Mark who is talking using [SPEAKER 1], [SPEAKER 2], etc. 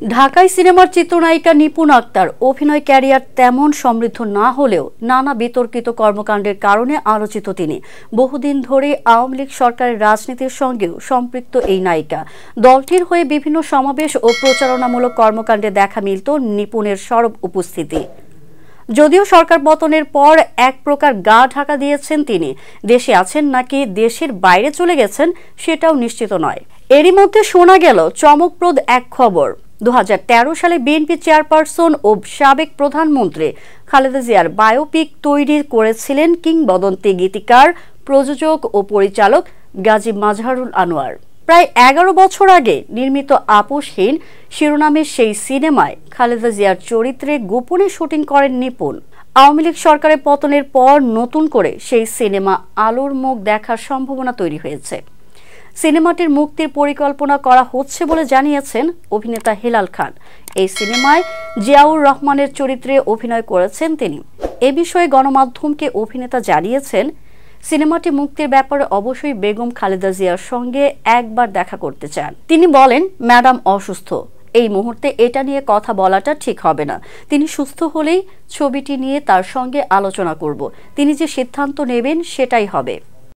[SPEAKER 1] ঢাকায় সিনেমার চিত্রনায়িকা নিপুণ আক্তার অভিনয় ক্যারিয়ার তেমন সমৃদ্ধ না হলেও নানা বিতর্কিত কর্মকাণ্ডের কারণে আলোচিত তিনি। বহুদিন ধরে আওয়ামী লীগ সরকারের রাজনীতির সঙ্গেও সম্পৃক্ত এই নায়িকা। দলটির হয়ে বিভিন্ন সমাবেশ ও প্রচারণামূলক কর্মকাণ্ডে দেখা মিলত নিপুণের সরব উপস্থিতি। যদিও সরকার পতনের পর এক প্রকার গা ঢাকা দিয়েছেন তিনি, দেশে আছেন নাকি দেশের বাইরে চলে গেছেন সেটাও নিশ্চিত নয়। এরই মধ্যে শোনা গেল চমকপ্রদ এক খবর। 2013 সালে বিএনপি চেয়ারপারসন ও সাবেক প্রধানমন্ত্রী খালেদা জিয়ার বায়োপিক তৈরি করেছিলেন কিংবদন্তি গীতিকার, প্রযোজক ও পরিচালক গাজী মাজহারুল আনোয়ার। প্রায় 11 বছর আগে নির্মিত আপোষহীন শিরোনামের সেই সিনেমায় খালেদা জিয়ার চরিত্রে গোপনে শুটিং করেন নিপুণ। আওয়ামী লীগ সরকারের পতনের পর নতুন করে সেই সিনেমা আলোর মুখ দেখার সম্ভাবনা তৈরি হয়েছে। সিনেমাটির মুক্তির পরিকল্পনা করা হচ্ছে বলে জানিয়েছেন অভিনেতা হেলাল খান। এই সিনেমায় জিয়াউর রহমানের চরিত্রে অভিনয় করেছেন তিনি। এ বিষয়ে গণমাধ্যমকে অভিনেতা জানিয়েছেন, সিনেমাটি মুক্তির ব্যাপারে অবশ্যই বেগম খালেদা জিয়ার সঙ্গে একবার দেখা করতে চান। তিনি বলেন, ম্যাডাম অসুস্থ, এই মুহূর্তে এটা নিয়ে কথা বলাটা ঠিক হবে না। তিনি সুস্থ হলেই ছবিটি নিয়ে তার সঙ্গে আলোচনা করব। তিনি যে সিদ্ধান্ত নেবেন সেটাই হবে।